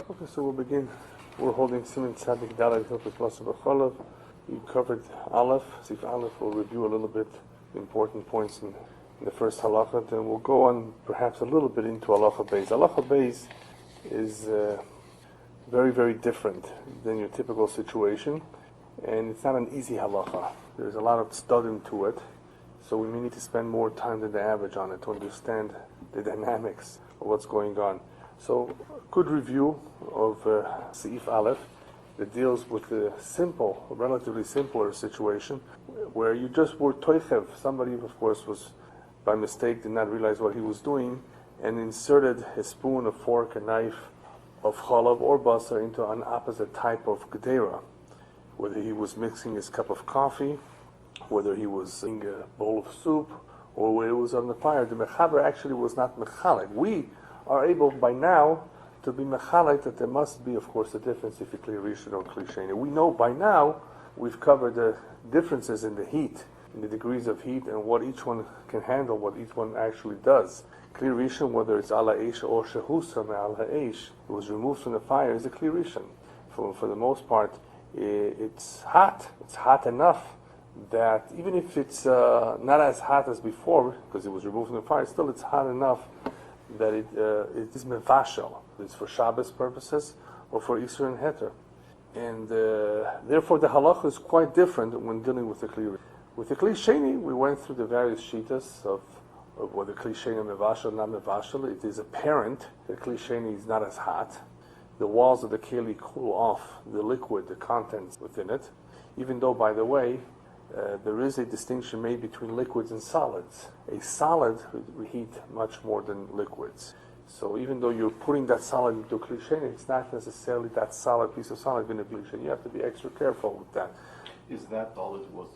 Okay, so we'll begin. We're holding Siman Tzadik Daled Hilchos Basar בחלב. We covered Aleph, Sif Aleph. We'll review a little bit the important points in the first Halacha. Then we'll go on perhaps a little bit into Halacha Beis. Halacha Beis is very, very different than your typical situation, and it's not an easy Halacha. There's a lot of studying to it, so we may need to spend more time than the average on it to understand the dynamics of what's going on. So, a good review of Seif Aleph that deals with the simple, relatively simpler situation where you just were toichev. Somebody, of course, was by mistake, did not realize what he was doing and inserted a spoon, a fork, a knife of chalav or basar into an opposite type of gedera. Whether he was mixing his cup of coffee, whether he was in a bowl of soup, or whether it was on the fire, the mechaber actually was not mechalek. We are able by now to be mechalek that there must be, of course, a difference if it's kli rishon or kli sheni. We know by now we've covered the differences in the heat, in the degrees of heat, and what each one can handle, what each one actually does. Kli rishon, whether it's ala eish or shehusa me'ala eish, it was removed from the fire, is a kli rishon. For the most part, it's hot. It's hot enough that even if it's not as hot as before, because it was removed from the fire, still it's hot enough that it is mevashel. It's for Shabbos purposes or for Isser and Heter. And therefore the halacha is quite different when dealing with the kli. With the kli sheni, we went through the various shitas of whether kli sheni mevashel, not mevashel. It is apparent that kli sheni is not as hot. The walls of the keli cool off the liquid, the contents within it, even though, by the way, there is a distinction made between liquids and solids. A solid would heat much more than liquids. So even though you're putting that solid into kli sheni, it's not necessarily that solid piece of solid going to be kli sheni. You have to be extra careful with that. Is that solid was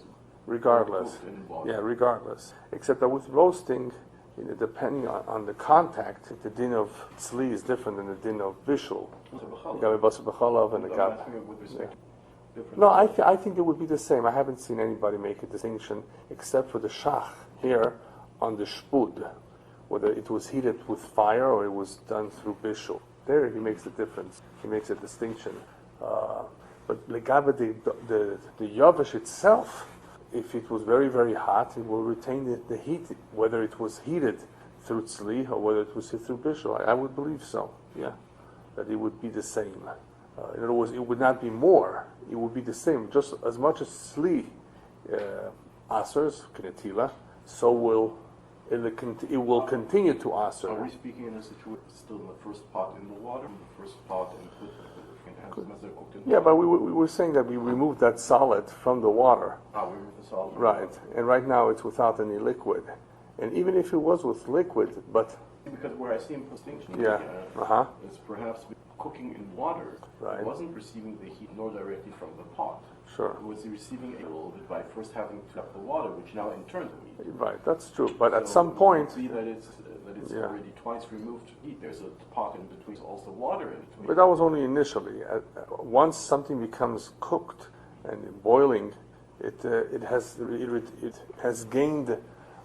regardless? Yeah, regardless. Except that with roasting, depending on the contact, the din of tzli is different than the din of bishul. Basar b'chalav and the gab. No, I think it would be the same. I haven't seen anybody make a distinction except for the shach here on the shpud, whether it was heated with fire or it was done through bishul. There he makes the difference. He makes a distinction. But legabe the yavish itself, if it was very, very hot, it will retain the heat, whether it was heated through tzli or whether it was heated through bishul. I would believe so, yeah, that it would be the same. In other words, it would not be more. It would be the same. Just as much as tzli asers, kinetila, so will it will continue to aser. Are we speaking in a situation still in the first pot in the water, the first pot in the yeah, but we were saying that we removed that solid from the water. We removed the solid. Right, and right now it's without any liquid. And even if it was with liquid, but because where I see a distinction, is perhaps cooking in water. Right. It wasn't receiving the heat nor directly from the pot. Sure. It was receiving a little bit by first having to have the water, which now in turn the heat. Right, that's true. But at So some point, see that it's already twice removed heat. There's a pot in between, also water in between. but that was only initially. Once something becomes cooked and boiling, it has gained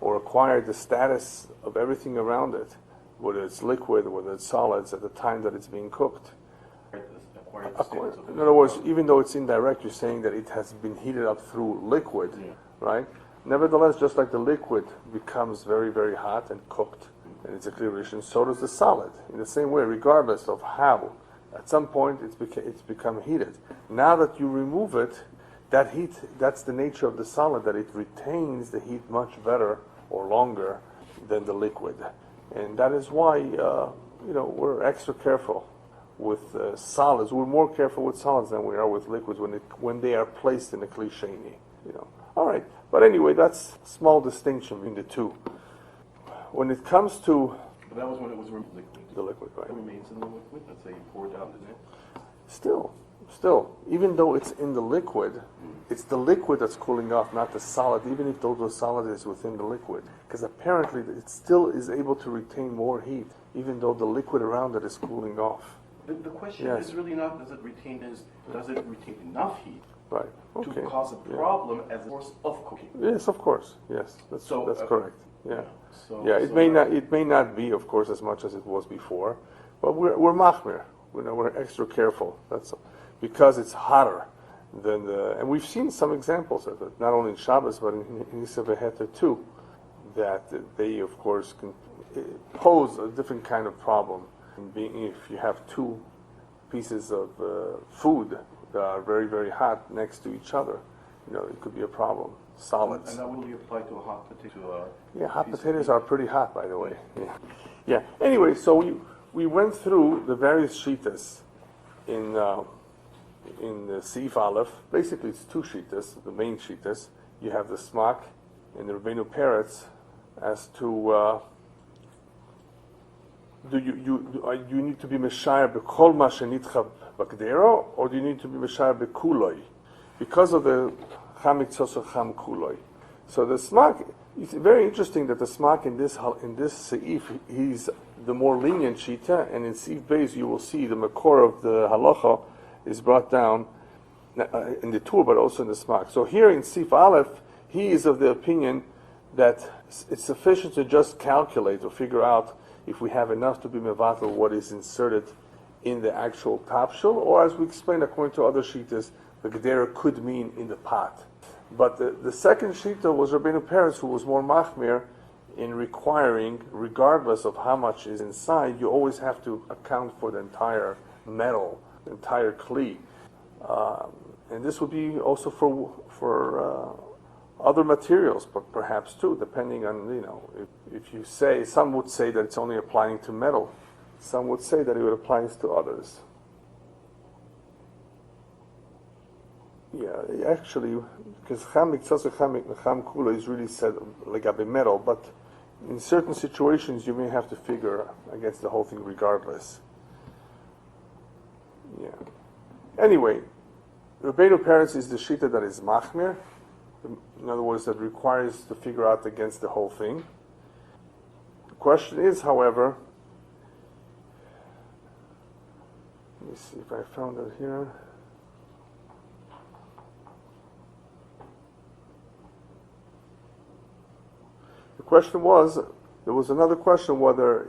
or acquired the status of everything around it, whether it's liquid, whether it's solids, at the time that it's being cooked. In other words, even though it's indirect, you're saying that it has been heated up through liquid, right? Nevertheless, just like the liquid becomes very, very hot and cooked, and it's a kli rishon, so does the solid. In the same way, regardless of how, at some point it's become heated. Now that you remove it, that heat, that's the nature of the solid, that it retains the heat much better or longer than the liquid. And that is why, we're extra careful with solids. We're more careful with solids than we are with liquids when they are placed in a kli sheni. All right. But anyway, that's a small distinction between the two. When it comes to But that was when it was liquid. the liquid, right? It remains in the liquid. Let's say you pour it out in it. Still, even though it's in the liquid, it's the liquid that's cooling off, not the solid, even if the solid is within the liquid. Because apparently it still is able to retain more heat, even though the liquid around it is cooling off. The question is really not does it retain enough heat Right. Okay. to cause a problem as a source of cooking. Yes, of course. Yes, that's correct. Yeah. So it may not be, of course, as much as it was before, but we're machmir. we're extra careful. That's because it's hotter than and we've seen some examples of it, not only in Shabbos but in Issa V'Heter too, that they of course can pose a different kind of problem. If you have two pieces of food that are very, very hot next to each other, it could be a problem. Solids. And that will be applied to a hot potato. Yeah, hot potatoes are pretty hot, by the way. Yeah. Anyway, so we went through the various shitas in the Seif Aleph. Basically, it's two shitas, the main shitas. You have the Smak and the Rabbeinu Peretz as to do you need to be Meshayar b'kol ma shenitcha b'gdero, or do you need to be Meshayar b'kuloi? Because of the Cham Mitzvos Cham Kuloi. So the Smak, it's very interesting that the Smak in this Seif, he's the more lenient Shita, and in Seif Beis you will see the Makor of the Halacha is brought down in the Tur, but also in the Smak. So here in Seif Aleph, he is of the opinion that it's sufficient to just calculate or figure out if we have enough to be mevatel what is inserted in the actual tapshul, or as we explained according to other shitas, the gedera could mean in the pot. But the second shita was Rabbeinu Peretz, who was more machmir in requiring, regardless of how much is inside, you always have to account for the entire metal, the entire kli. And this would be also for other materials, but perhaps too, depending on, if you say, some would say that it's only applying to metal. Some would say that it would apply to others. Yeah, actually, because Cham Mitzvos Cham Kula is really said like a metal, but in certain situations you may have to figure against the whole thing regardless. Yeah. Anyway, Rabbeinu Peretz is the shita that is machmir. In other words, that requires to figure out against the whole thing. The question is, however, let me see if I found it here. The question was, there was another question whether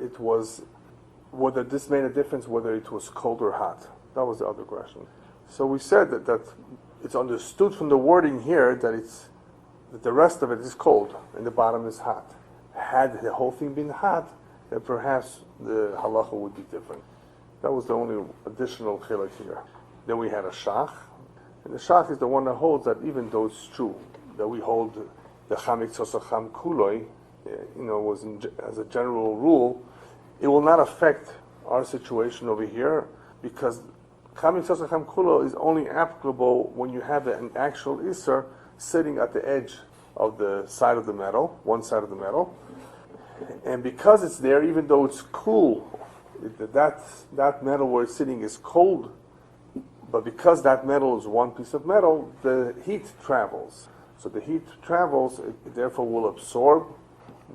this made a difference, whether it was cold or hot. That was the other question. So we said that it's understood from the wording here that the rest of it is cold and the bottom is hot. Had the whole thing been hot, then perhaps the halacha would be different. That was the only additional chilek here. Then we had a shach, and the shach is the one that holds that even though it's true that we hold the Cham Mitzvos Cham Kuloi, as a general rule, it will not affect our situation over here, because Cham Mitzvos Cham Kuloi is only applicable when you have an actual Isser sitting at the edge of the side of the metal, one side of the metal, and because it's there, even though it's cool, that metal where it's sitting is cold, but because that metal is one piece of metal, the heat travels. So the heat travels, it therefore will absorb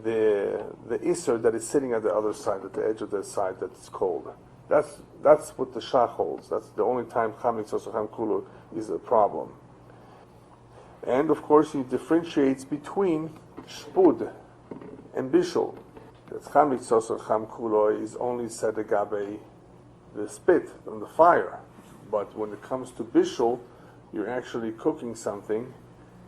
the Isser that is sitting at the other side, at the edge of the side that's cold. That's what the shach holds. That's the only time Cham Mitzvos Cham Kuloi is a problem. And of course, he differentiates between shpud and bishul. That Cham Mitzvos Cham Kuloi is only said agabe the spit on the fire, but when it comes to bishul, you're actually cooking something,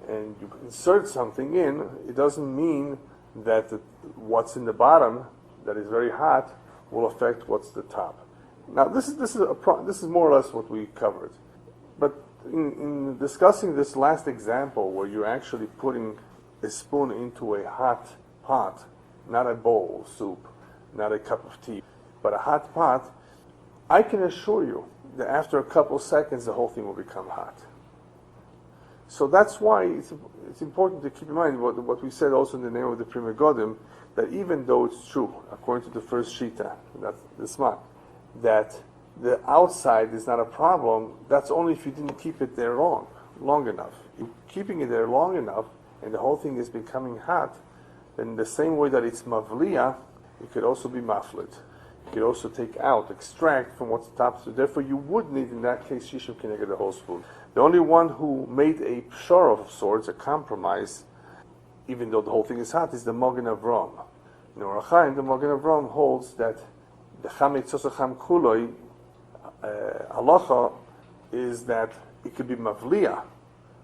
and you insert something in. It doesn't mean that what's in the bottom that is very hot will affect what's the top. Now, this is more or less what we covered, but in discussing this last example where you're actually putting a spoon into a hot pot, not a bowl of soup, not a cup of tea, but a hot pot, I can assure you that after a couple seconds the whole thing will become hot. So that's why it's important to keep in mind what we said also in the name of the Pri Megadim, that even though it's true, according to the first Shita, that's the Smak, that the outside is not a problem, that's only if you didn't keep it there long enough. If keeping it there long enough and the whole thing is becoming hot, then the same way that it's mavliya, it could also be maflit. You could also extract from what's top. So therefore you would need, in that case, shishim keneged the whole spoon. The only one who made a pshara of sorts, a compromise, even though the whole thing is hot, is the Magen Avram. In Orach Chaim, the Magen Avram holds that the Cham Mitzvos Cham Kuloi halacha is that it could be mavliya,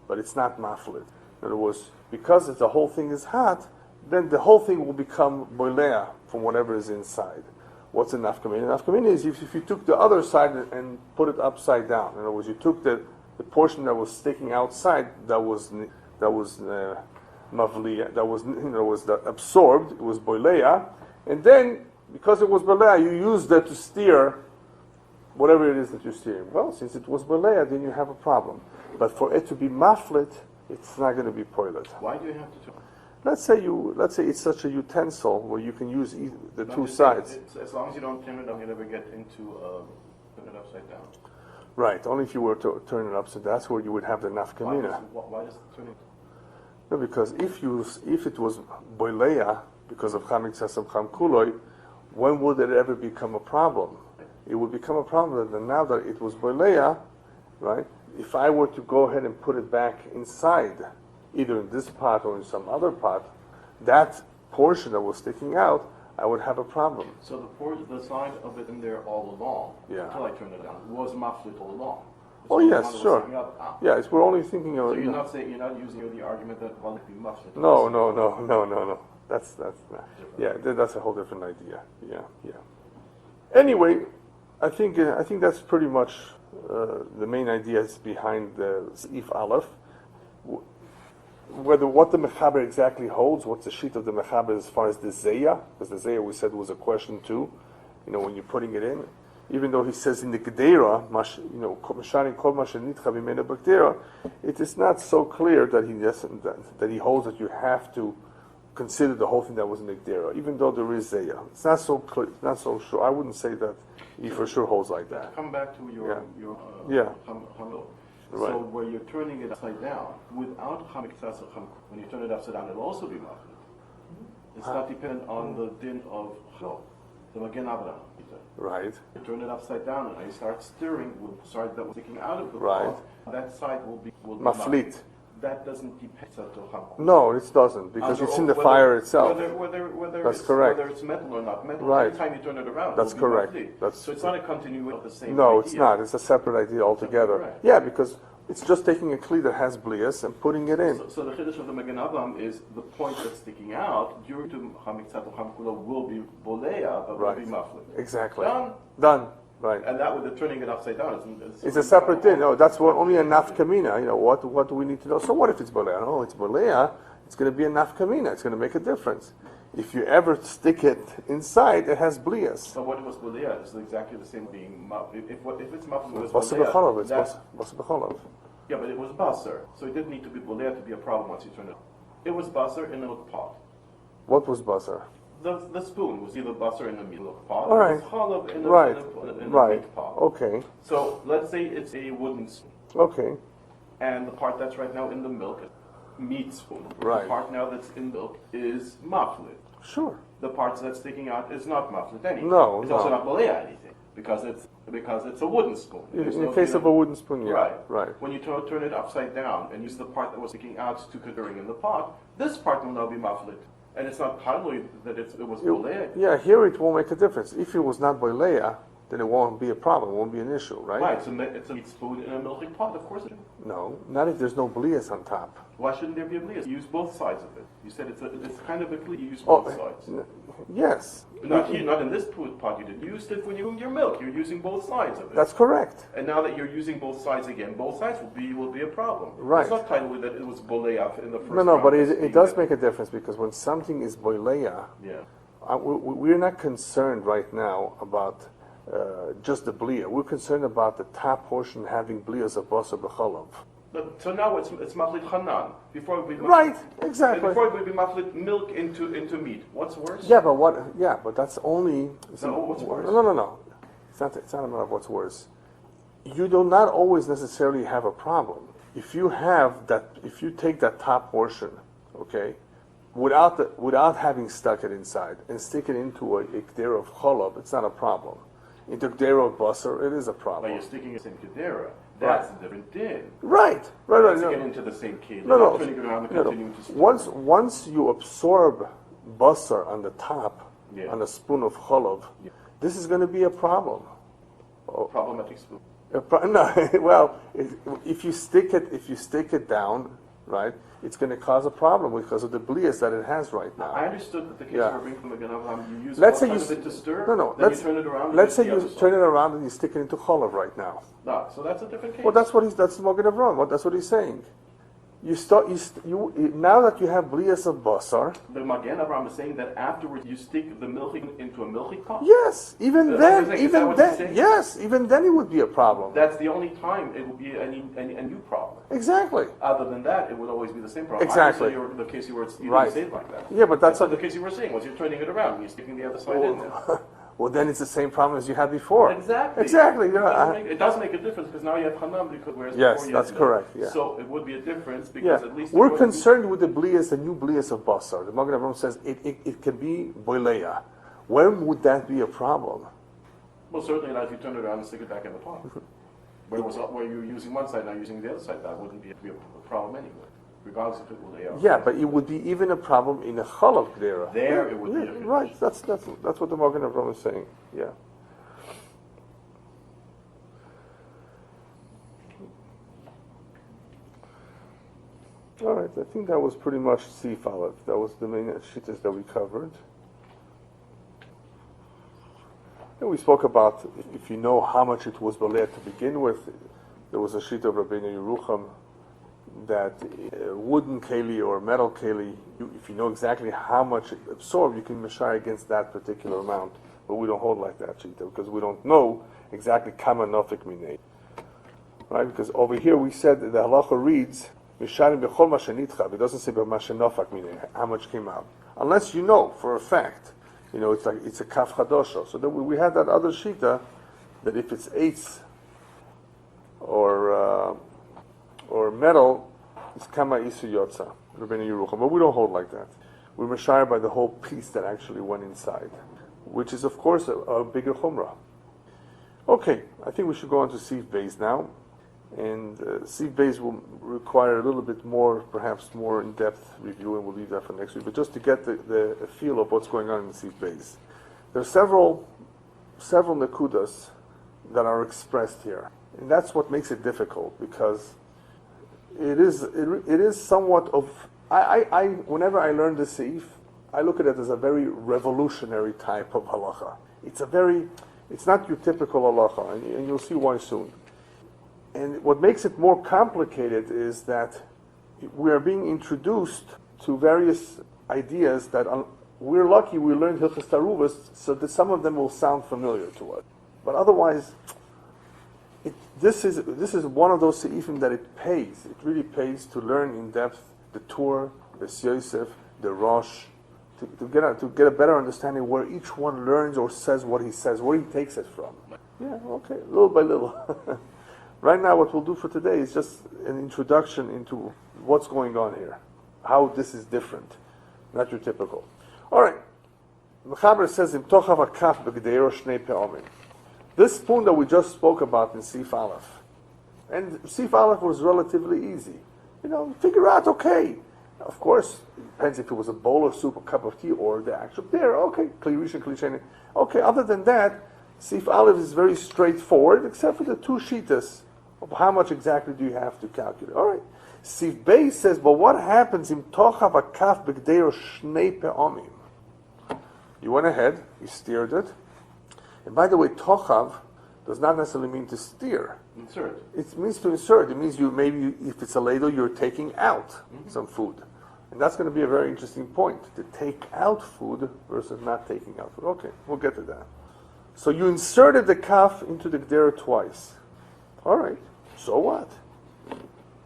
but it's not maflid. In other words, because the whole thing is hot, then the whole thing will become boilea from whatever is inside. What's a nafkamina? Nafkamina is if you took the other side and put it upside down. In other words, you took the portion that was sticking outside that was mavliya, that was absorbed. It was boilea, and then because it was boilea, you used that to steer whatever it is that you're steering. Well, since it was boilea, then you have a problem. But for it to be maflit, it's not going to be poilet. Why do you have to? Let's say it's such a utensil where you can use the two sides. As long as you don't turn it up, you never get into turn it upside down. Right. Only if you were to turn it upside down, that's where you would have the nafkamina. Why does it turn it? No, because if it was boilea because of chamik sasam cham kuloi, when would it ever become a problem? It would become a problem that now that it was boilea, right? If I were to go ahead and put it back inside, either in this pot or in some other pot, that portion that was sticking out, I would have a problem. So the side of it in there all along, until I turned it down, was maflit all along. Oh yes, sure. Yes, we're only thinking of. So you're not using the argument that well, it be maflit. No. That's not. Yeah, that's a whole different idea. Yeah. Anyway, I think that's pretty much the main ideas behind the Seif Aleph. What the Mechaber exactly holds, what's the sheet of the Mechaber as far as the Zeya, because the Zeya we said was a question too, when you're putting it in, even though he says in the Gedera, it is not so clear that he holds that you have to consider the whole thing that was in the Gedera, even though there is Zeya. It's not so clear, it's not so sure. I wouldn't say that he for sure holds like that. Come back to your Right. So where you're turning it upside down, without chamik tzasa cham, when you turn it upside down, it'll also be maflit. It's not dependent on the din of the magen Avraham. Right. You turn it upside down and you start stirring with the side that was sticking out of the pot. That side will be maflit. That doesn't depend on No, it doesn't, because it's in the fire itself. That's correct. Whether it's metal or not metal, right. every time you turn it around, that's correct. So it's not a continuation of the same No, idea. it's not. It's a separate idea altogether. Right. Yeah, because it's just taking a kli that has blias and putting it in. So the chiddush of the Magen Avraham is the point that's sticking out during the chamik tzat cham kula will be bolea, but will be maflit. Exactly. Done. Right. And that with the turning it upside down it's a separate thing. No, that's only a nafkamina. What do we need to know? So what if it's bolea? No, it's bolea. It's going to be a nafkamina. It's going to make a difference. If you ever stick it inside, it has blias. So what was bolea? It's exactly the same being if it's maflit, it's bolea. It's bechalv. Yeah, but it was basar, so it didn't need to be bolea to be a problem once you turn it. It was basar in a pot. What was basar? The spoon was either basar in the milk pot, or it was halab in the meat pot. Okay. So let's say it's a wooden spoon. Okay. And the part that's right now in the milk is meat spoon. Right. The part now that's in milk is maflit. Sure. The part that's sticking out is not maflit anything. No, it's also not bolea anything because it's a wooden spoon. In the case of a wooden spoon, yeah. Right. When you turn it upside down and use the part that was sticking out to conjuring in the pot, this part will now be maflit. And it's not totally that it was bolea. Yeah, here it won't make a difference. If it was not bolea, then it won't be a problem. It won't be an issue, right? Right. It's a meat spoon in a milking pot. Of course it is. No, not if there's no blias on top. Why shouldn't there be a blias? Use both sides of it. You said it's kind of a clean. You use both sides. Yes. Not in this pot. You didn't use it when you your milk. You're using both sides of it. That's correct. And now that you're using both sides again, both sides will be a problem. Right. It's not totally that it was bolea in the first. No, but it does make a difference because when something is bolea, we're not concerned right now about just the blia. We're concerned about the top portion having blias of basar b'chalav. So now it's maflit chanan. Before it would be right, exactly. Before it would be maflit milk into meat. What's worse? But that's only. What's worse? No. It's not a matter of what's worse. You do not always necessarily have a problem if you take that top portion, okay, without having stuck it inside and stick it into a gedera of cholov. It's not a problem. Into gedera of basar, it is a problem. But you're sticking it in gedera. That's a different din. Right. Let's get into the same case. Once you absorb basar on the top, on a spoon of cholov, this is going to be a problem. problematic spoon. No, well, if you stick it down, right, it's going to cause a problem because of the blias that it has right now. I understood that the case we're bringing from Magen Avraham, you use let's one say side of it to stir, then you turn it around. Let's say you turn it around and you stick it into chalav right now. No, so that's a different case. Well, that's the Magen Avraham. That's what he's saying. Now that you have blias of basar. The Magen Avraham is saying that afterwards you stick the milching into a milching pot. Yes, even then, yes, even then it would be a problem. That's the only time it would be a new problem. Exactly. Other than that, it would always be the same problem. Exactly. The case you didn't say it like that. Yeah, but that's the case you were saying was you're turning it around and you're sticking the other side in there. Well, then it's the same problem as you had before. Exactly. It does make a difference because now you have hanam because whereas yes, before that's correct. Yeah. So it would be a difference because at least we're concerned with the new blias of basar. The Magen Avraham says it can be boileya. When would that be a problem? Well, certainly not if you turn it around and stick it back in the pot. Where you're using one side, now using the other side, that wouldn't be a problem anyway, regardless if it were layout. Yeah, but it would be even a problem in a chalav gdera. There it would be. Right, that's what the Magen Avraham is saying. Yeah. All right, I think that was pretty much Sif Aleph. That was the main shittas that we covered. And we spoke about if you know how much it was baleh to begin with. There was a shita of Rabbi Elyahu Kin that wooden keli or metal keli, if you know exactly how much it absorbed, you can measure against that particular amount. But we don't hold like that shita because we don't know exactly kama nofik minei. Right? Because over here we said that the halacha reads misharim bechol ma shenitcha. It doesn't say b'ma shenofak minei how much came out, unless you know for a fact. You know, it's a kaf chadosho. So then we had that other shita that if it's eitz or metal, it's kama isu yotza, Rabbeinu Yerucham. But we don't hold like that. We're mashayar by the whole piece that actually went inside, which is of course a bigger chumrah. Okay, I think we should go on to Sif Beis now, and Sif Beis will require a little bit more, perhaps more in-depth review, and we'll leave that for next week. But just to get the feel of what's going on in Sif Beis, there are several nekudas that are expressed here. And that's what makes it difficult, because it is somewhat of I whenever I learn the Sif, I look at it as a very revolutionary type of halacha. It's not your typical halacha, and you'll see why soon. And what makes it more complicated is that we are being introduced to various ideas that we're lucky we learned Hilchos Taaruvot, so that some of them will sound familiar to us. But otherwise, this is one of those seifim that it really pays to learn in depth the Tur, the Yosef, the Rosh, to get a better understanding where each one learns or says what he says, where he takes it from. Yeah, okay, little by little. Right now, what we'll do for today is just an introduction into what's going on here, how this is different, not your typical. All right, Mechaber says, "Im tochav hakaf b'gdeiro shnei pe'omim." This spoon that we just spoke about in Sif Aleph, and Sif Aleph was relatively easy. Figure out, okay. Of course, it depends if it was a bowl of soup, a cup of tea, or the actual there. Okay, kli rishon, kli sheni. Okay, other than that, Sif Aleph is very straightforward, except for the two shitas of how much exactly do you have to calculate. All right. Sif Beis says, but what happens in tochav hakaf b'gdeiro shnei pe'omim? You went ahead, you steered it. And by the way, tochav does not necessarily mean to steer. Insert. It means to insert. It means if it's a ladle, you're taking out some food. And that's going to be a very interesting point, to take out food versus not taking out food. Okay, we'll get to that. So you inserted the kaf into the gdera twice. All right, so what?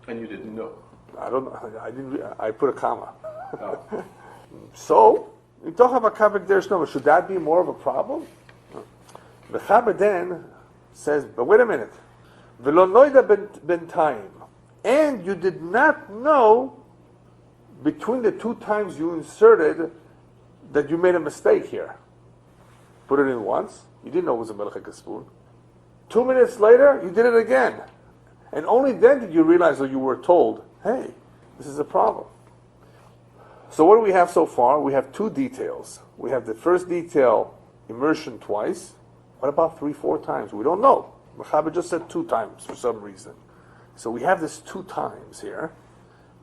And you didn't know. I don't know. I put a comma. Oh. So, should that be more of a problem? The Chaber then says, but wait a minute. V'lo noida bentayim. And you did not know between the two times you inserted that you made a mistake here. Put it in once. You didn't know it was a Melicha spoon. 2 minutes later, you did it again. And only then did you realize that you were told, hey, this is a problem. So what do we have so far? We have two details. We have the first detail, immersion twice. What about 3-4 times? We don't know. Mechaber just said 2 times for some reason. So we have this 2 times here.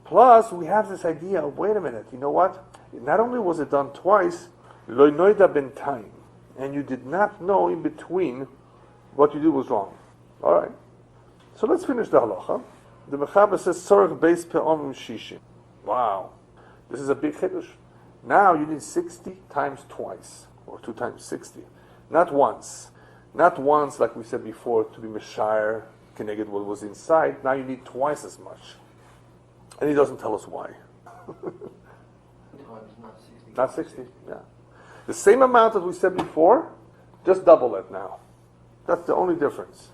Plus, we have this idea of, wait a minute, you know what? Not only was it done twice, lo noida ben time, and you did not know in between what you did was wrong. All right. So let's finish the halacha. The Mechaber says, tzorech beis pe'omim shishim. Wow. This is a big chiddush. Now you need 60 times twice, or 2 times 60. Not once. Not once, like we said before, to be Meshire, connected what was inside. Now you need twice as much. And he doesn't tell us why. Not 60, yeah. The same amount that we said before, just double it now. That's the only difference.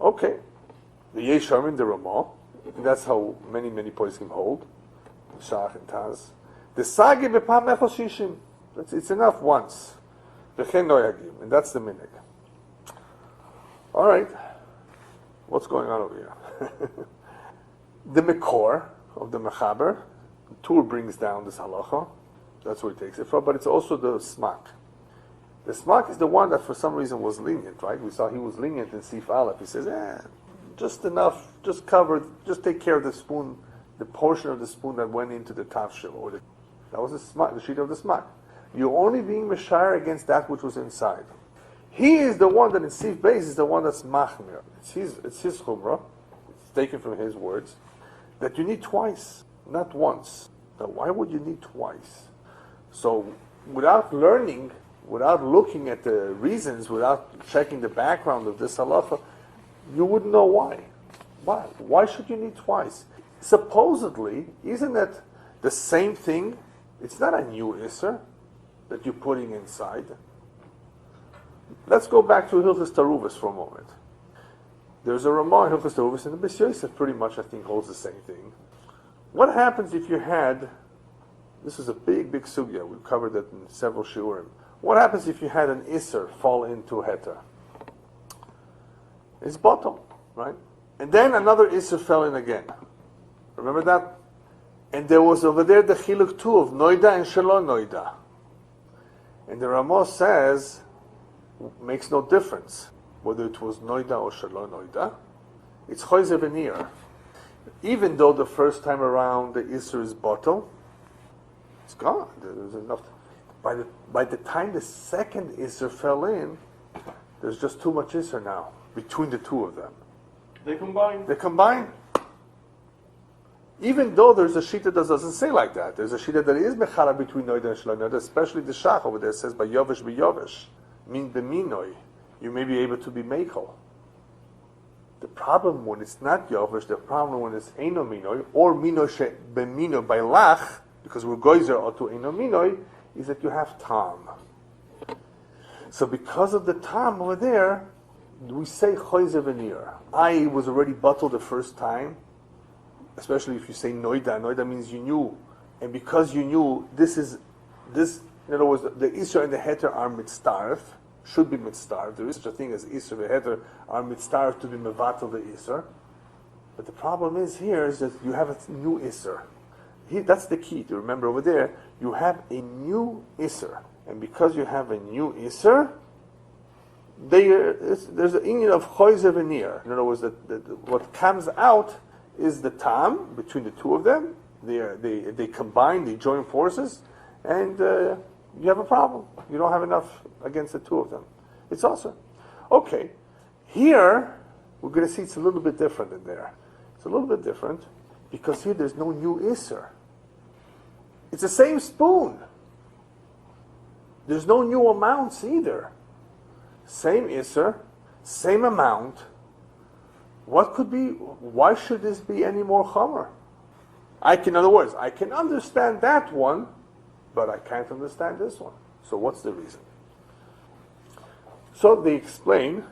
Okay. The Yesharmin, the Ramah, that's how many poskim hold. Shach and Taz. The Sagi b'pam echos shishim. It's enough once. V'chen noyagim. And that's the minig. All right. What's going on over here? The Mekor of the Mechaber, the Tur brings down this halacha. That's where he takes it from. But it's also the Smak. The Smak is the one that for some reason was lenient, right? We saw he was lenient in Sif Aleph. He says, just enough, just cover, just take care of the spoon, the portion of the spoon that went into the tafshil. That was the Smak, the sheet of the Smak. You're only being Meshire against that which was inside. He is the one that in Sif Beis is the one that's Machmir. It's his chumrah. It's taken from his words. That you need twice, not once. Now, why would you need twice? So, without learning, without looking at the reasons, without checking the background of this halacha, you wouldn't know why. Why? Why should you need twice? Supposedly, isn't that the same thing? It's not a new isser that you're putting inside. Let's go back to Hilchos Taaruvot for a moment. There's a Ramah in Hilchos Taaruvot, and the Beis Yosef pretty much, I think, holds the same thing. What happens if you had, this is a big sugya, we've covered that in several shiurim. What happens if you had an isser fall into heter? It's bottom, right? And then another isser fell in again. Remember that? And there was over there the chiluk too of noida and shelo noida. And the Ramah says, makes no difference whether it was noida or shelo noida. It's choizer v'nir. Even though the first time around the isser is bottom, it's gone. There's enough. By the time the second isser fell in, there's just too much isser now between the two of them. They combine. Even though there's a shita that doesn't say like that. There's a shita that is mechala between noida and shelo noida, especially the shach over there says by yovesh b'yovesh, min b'minoi. You may be able to be mekel. The problem when it's not yovesh, the problem when it's eino minoi, or minoi she b'minoi by lach, because we're goizer or to eino minoi, is that you have tam. So because of the tam over there, we say choizer v'nir. I was already bottled the first time, especially if you say noida. Noida means you knew. And because you knew, in other words, the isra and the heter are mitztaref, should be mitztaref. There is such a thing as isra and the heter are mitztaref to be mevatel the isra. But the problem is here is that you have a new isra. That's the key to remember over there. You have a new isser, and because you have a new isser, there's an union of choizer v'nir. In other words, what comes out is the tam between the two of them. They combine, they join forces, and you have a problem. You don't have enough against the two of them. It's awesome. Okay, here we're going to see it's a little bit different in there. It's a little bit different because here there's no new isser. It's the same spoon. There's no new amounts either. Same isser, same amount. What could be? Why should this be any more chomer? In other words, I can understand that one, but I can't understand this one. So what's the reason? So they explain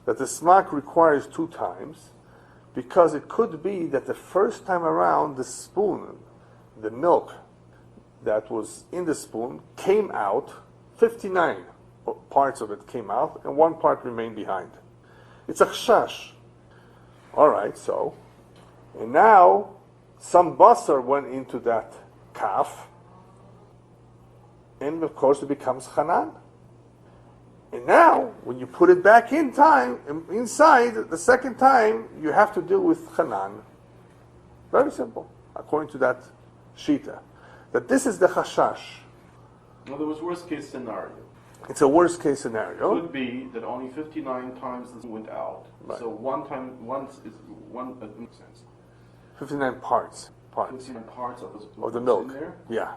that the smak requires 2 times because it could be that the first time around the spoon, the milk that was in the spoon came out, 59 parts of it came out, and 1 part remained behind. It's a chashash. All right, so, and now some basar went into that calf, and of course it becomes chanan. And now, when you put it back inside, the second time, you have to deal with chanan. Very simple, according to that shita. That this is the chashash. In other words, worst case scenario. It's a worst case scenario. It could be that only 59 times this went out. Right. So once is one, makes sense. 59 parts. 59 parts of the spoon. Of the milk. In there. Yeah.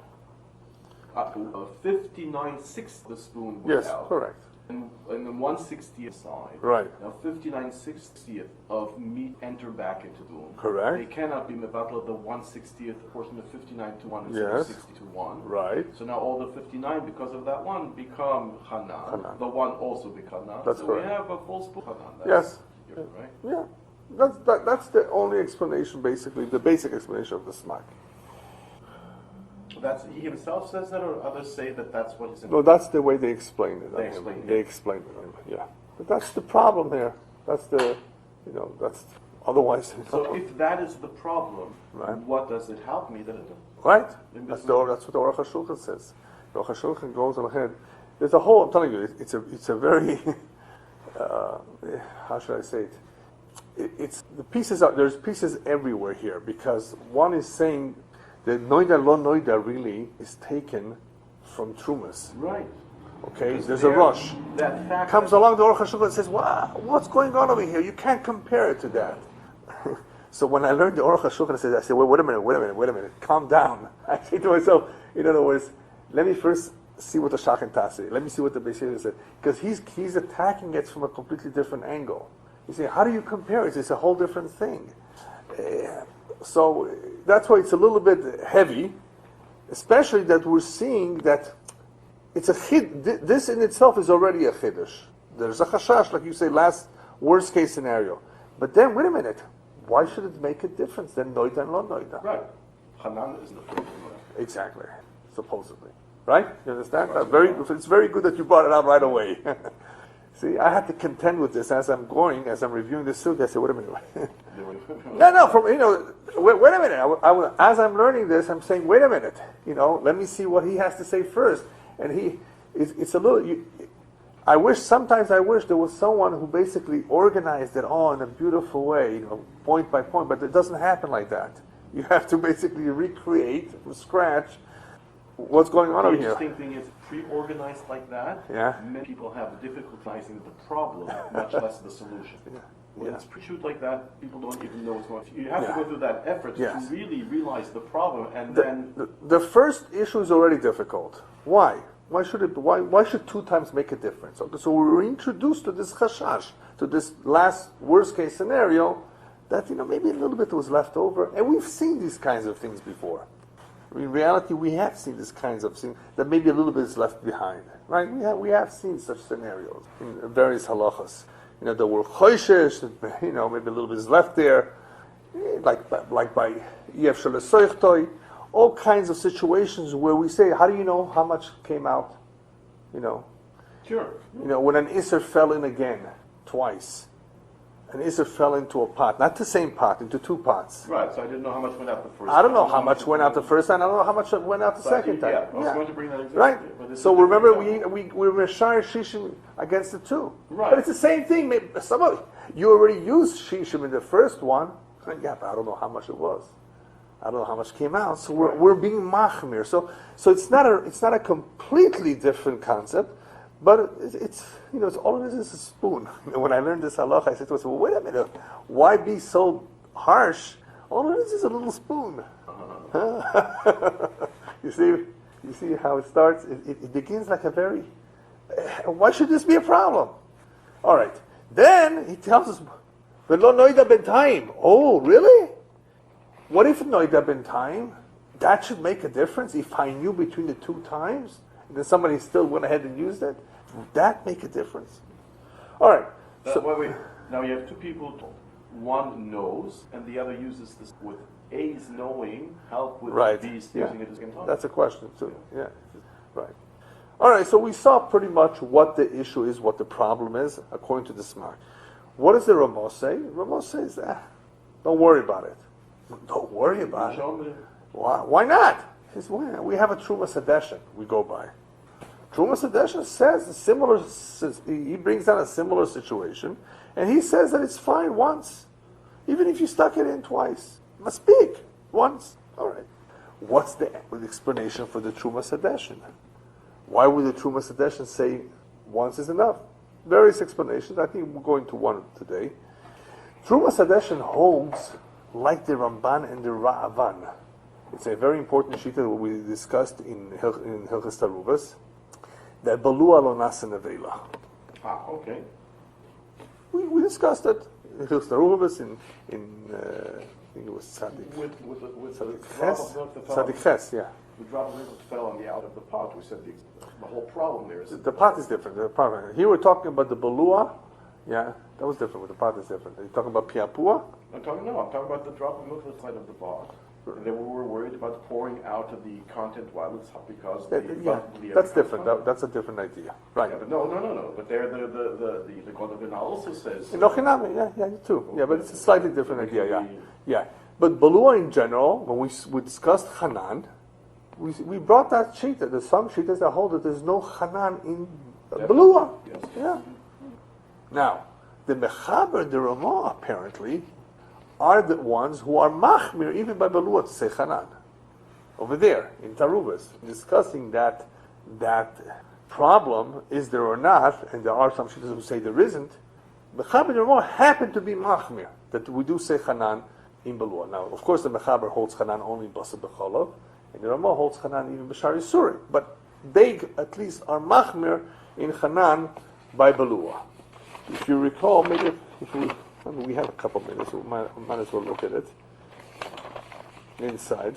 59/60 of the spoon went Yes, out. correct. And then 1/60th side. Right. Now 59/60th of meat enter back into the womb. Correct. They cannot be mevatel the 1/60th portion of 59 to 1 instead Yes. of 60 to 1. Right. So now all the 59 because of that one become chanan. The one also become chanan. That's so correct. we have a full spoon chanan. Yes. Right? Yeah. That's the only explanation, basically, the basic explanation of the smack. That's he himself says that, or others say that that's what he's. No, that's the way they explain it. They explain it. They explain it. Yeah. But that's the problem here. That's that's otherwise. So if that is the problem, Right. what does it help me that it Right. That's what the Aruch HaShulchan says. The Aruch HaShulchan goes on ahead. There's a whole. I'm telling you, it's a very how should I say it? It's the pieces are there's pieces everywhere here because one is saying that Niddah lo Niddah really is taken from Trumas. right? Okay, Because there's a rush. That fact Comes along the Aruch HaShulchan and says, what's going on over here? You can't compare it to that. So when I learned the Aruch HaShulchan, I said, wait a minute, calm down. I say to myself, in other words, let me first see what the Shachan says. Let me see what the Basar said. Because he's attacking it from a completely different angle. You say, how do you compare it? It's a whole different thing. So that's why it's a little bit heavy, especially that we're seeing that it's a this in itself is already a chiddush. There's a chashash, like you say, worst case scenario. But then, wait a minute, why should it make a difference then Niddah and lo Niddah? right? Hanan is the first one. Exactly, supposedly. Right? You understand? It's very good that you brought it out right away. See, I had to contend with this as I'm reviewing this suit. I said, wait a minute. Wait a minute. As I'm learning this, I'm saying, wait a minute. Let me see what he has to say first. And it's a little. Sometimes I wish there was someone who basically organized it all in a beautiful way, point by point. But it doesn't happen like that. You have to basically recreate from scratch what's going on over here. The interesting thing is, pre-organized like that, many people have difficulty the problem, much less the solution. When it's pre-shoot like that, people don't even know what's going on. You have to go through that effort to really realize the problem, and then the first issue is already difficult. Why? Why should 2 times make a difference? Okay, so we were introduced to this chashash, to this last worst case scenario, that maybe a little bit was left over, and we've seen these kinds of things before. In reality, we have seen these kinds of things that maybe a little bit is left behind, right? We have seen such scenarios in various halachas. There were choishes, maybe a little bit is left there, like by Yev Shalasoichtoi, all kinds of situations where we say, how do you know how much came out? Sure. When an Isser fell in again, twice. An Isser fell into a pot, not the same pot, into 2 pots. Right, so I didn't know how much went out the first time. I don't know how much went out the first time, I don't know how much went out the second time. Yeah, I was going to bring that example. Right. So remember, we were shire shishim against the 2. Right. But it's the same thing. Maybe you already used shishim in the first one. Yeah, but I don't know how much it was. I don't know how much came out. So we're being machmir. So it's not a completely different concept, but it's all it is a spoon. When I learned this halacha, I said to myself, well, wait a minute, why be so harsh? All it is a little spoon. You see how it starts? It begins like a very. Why should this be a problem? All right. Then he tells us, "V'lo noida b'tayim." Oh, really? What if noida b'tayim? That should make a difference if I knew between the 2 times, and then somebody still went ahead and used it. Would that make a difference? All right. Wait. Now you have 2 people. One knows, and the other uses this with A's knowing help with B's using it at the same time. That's a question too. Yeah. Right. All right. So we saw pretty much what the issue is, what the problem is, according to the Smart. What does the Ramos say? Ramos says, don't worry about it. Don't worry about it. Why not? He says, well, we have a Truma Sedeshin we go by. Trumas Hadeshen says a similar. He brings down a similar situation, and he says that it's fine once, even if you stuck it in twice. Must speak once. All right. What's the explanation for the Trumas Hadeshen? Why would the Trumas Hadeshen say once is enough? Various explanations. I think we'll go into one today. Trumas Hadeshen holds like the Ramban and the Ra'avan. It's a very important shita that we discussed in Hilchos Taaruvot. That balua lo nasa nevela. Okay. We discussed it in Hilchos Taaruvot I think it was Tzadik. With Tzadik Ches, yeah. The drop of milk fell on the out of the pot. We said the whole problem there is... The pot is different. Here we're talking about the balua. Yeah, that was different. The pot is different. Are you talking about piapua? I'm talking about the drop of milk inside of the pot. And then we were worried about pouring out of the content while it's hot because that's different. That's a different idea, right? Yeah, but no. But there, the Godavina also says. Nochinami, yeah, you too. Yeah, but it's a slightly different idea. Yeah. But balua in general, when we discussed Hanan, we brought that shita. There's some shitas that hold that there's no Hanan in balua. Yes. Yeah. Now, the Mechaber, the Ramah, apparently, are the ones who are machmir even by balua to say Hanan. Over there in Taaruvot, discussing that problem, is there or not, and there are some shittas who say there isn't. Mechaber and Ramah happen to be machmir that we do say Hanan in balua. Now, of course, the Mechaber holds Hanan only in Basar בחלב, and the Ramah holds Hanan even b'shar Yisuri. But they at least are machmir in Hanan by balua. If you recall, maybe we have a couple minutes, so we might as well look at it inside.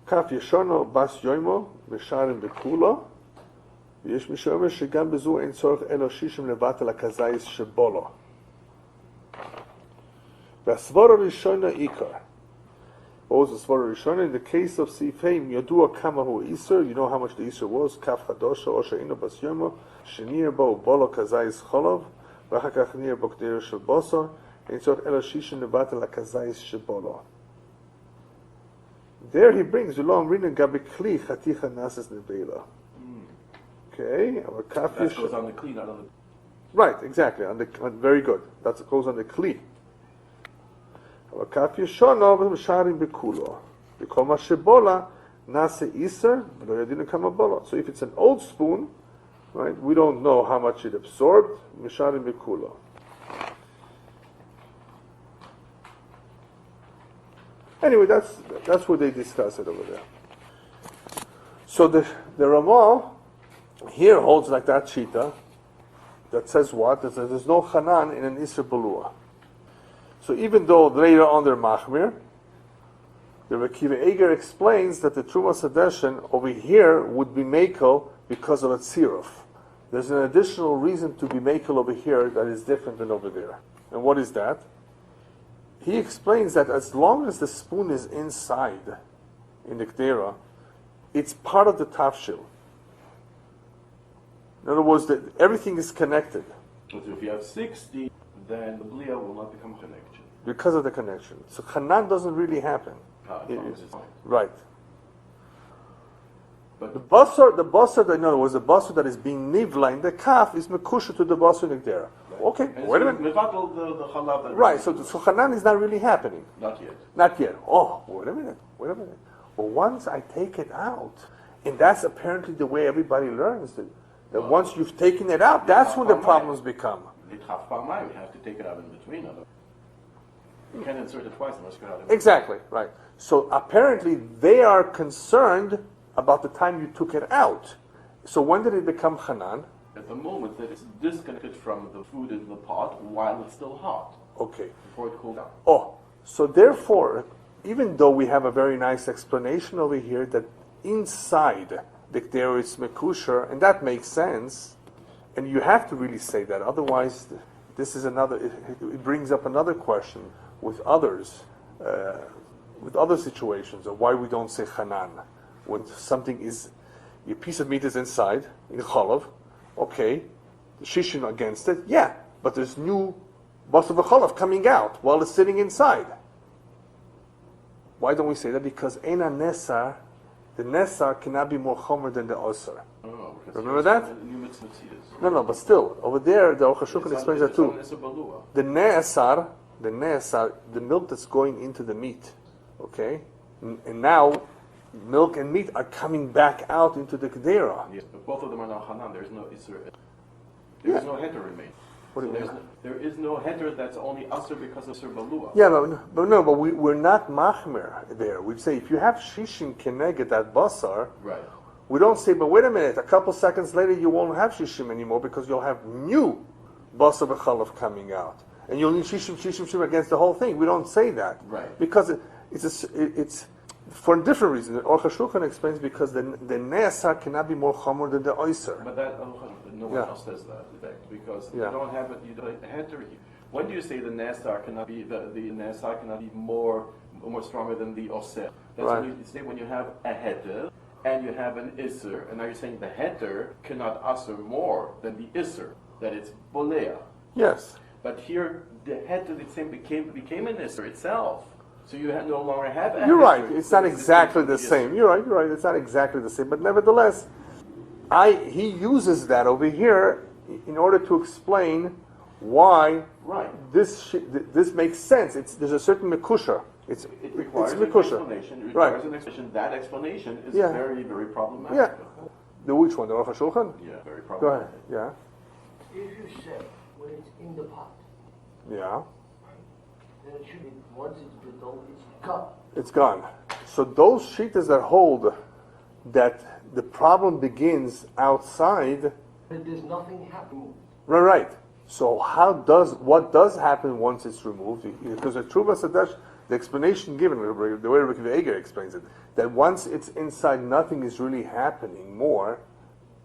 Kaf Yeshono Bas Yoimo Mesharim Bekula ויש מי שאומר שגם בזו אין צורך אלו שישים לבטל הכזאיס שבו לו. והסבור הראשון העיקר. What was the Svara Rishona? In the case of Sifeim, Yadua Kamahu Isser, you know how much the Isser was, Kaf Chadosha, Osha Ino Bas Yomo, Shenir Bo Bolo Kazais Cholov, Vachakach Nir Bokdir Shel Basar, and so Elo Shishin Nebata La Kazais Shebolo. There he brings Ulam Rina Gabikli Chaticha Nasas Nebela. Okay, our Kaf That goes on the Kli, not on the... Right, exactly, very good. That goes on the Kli. Kaf Yeshono v'Mesharim bekulo. V'kol ma shebola nase iser v'lo yadinu kama bola. So if it's an old spoon, right, we don't know how much it absorbed. Mesharim bekulo. Anyway, that's what they discuss it over there. So the Ramah here holds like that shita that says what? That says there's no Hanan in an iser balua. So even though later on they're machmir, the Rabbi Elyahu explains that the Trumas Hadeshen over here would be mekel because of a tziruf. There's an additional reason to be mekel over here that is different than over there. And what is that? He explains that as long as the spoon is inside in the Gdera, it's part of the tafshil. In other words, that everything is connected. So if you have 60, then the blia will not become connection. Because of the connection. So Hanan doesn't really happen. Right. But the basar, in other words, the basar that is being nivla in the kaf is mekusha to the basar nigdera. Right. Okay, and wait a minute. The halab that right, so Hanan is not really happening. Not yet. Oh, wait a minute. Well, once I take it out, and that's apparently the way everybody learns that once you've taken it out, that's when the problems become. We have to take it out in between. You can't insert it twice unless you got it. Exactly, right. So apparently they are concerned about the time you took it out. So when did it become Hanan? At the moment that it's disconnected from the food in the pot while it's still hot. Okay. Before it cools down. Oh, so therefore, even though we have a very nice explanation over here that inside there is mekusher, and that makes sense, and you have to really say that, otherwise this is it brings up another question with others, with other situations of why we don't say Hanan. When something is, a piece of meat is inside, in chalav, okay, the shishin against it, yeah, but there's new basar v'chalav coming out while it's sitting inside. Why don't we say that? Because Eina Nesar, the Nesar cannot be more chomer than the Osar. Oh, remember that? No, but still, over there, the Aruch HaShulchan explains that too. The Nesar, the milk that's going into the meat, okay? And now, milk and meat are coming back out into the Kedera. Yes, but both of them are not Hanan. There is no Isser. There is no heter remain. What do you mean? There is no heter that's only Asr because of Sir Balua. Yeah, but we're not machmer there. We'd say if you have shishim keneged that basar, right. We don't say, but wait a minute, a couple seconds later you won't have shishim anymore because you'll have new basar b'chalav coming out. And you'll need shishim against the whole thing. We don't say that. Right. Because it's for a different reason. The Aruch HaShulchan explains because the ne'asar cannot be more chomer than the oiser. But that, no one else says that, in fact, because you don't have it, you don't heter. When do you say the ne'asar cannot be, the ne'asar cannot be more stronger than the oser? That's right. When you say when you have a heter, and you have an isser, and now you're saying the heter cannot asser more than the isser, that it's bolea. Yes. But here, the heter became an isser itself. So you no longer have a You're heter. right, it's not exactly the same. You're right, it's not exactly the same. But nevertheless, he uses that over here in order to explain why this makes sense. There's a certain mekusha. It requires an explanation. It requires an explanation. That explanation is very, very problematic. Yeah. The which one? The Aruch HaShulchan? Yeah, very problematic. Go ahead. Yeah. If you say when it's in the pot, yeah, then it should be once it's brittle, it's gone. It's gone. So those shittas that hold that the problem begins outside. But there's nothing happening. Right. So what does happen once it's removed? Because the Truva Sadesh, the explanation given, the way Rabbi Elyahu explains it, that once it's inside, nothing is really happening more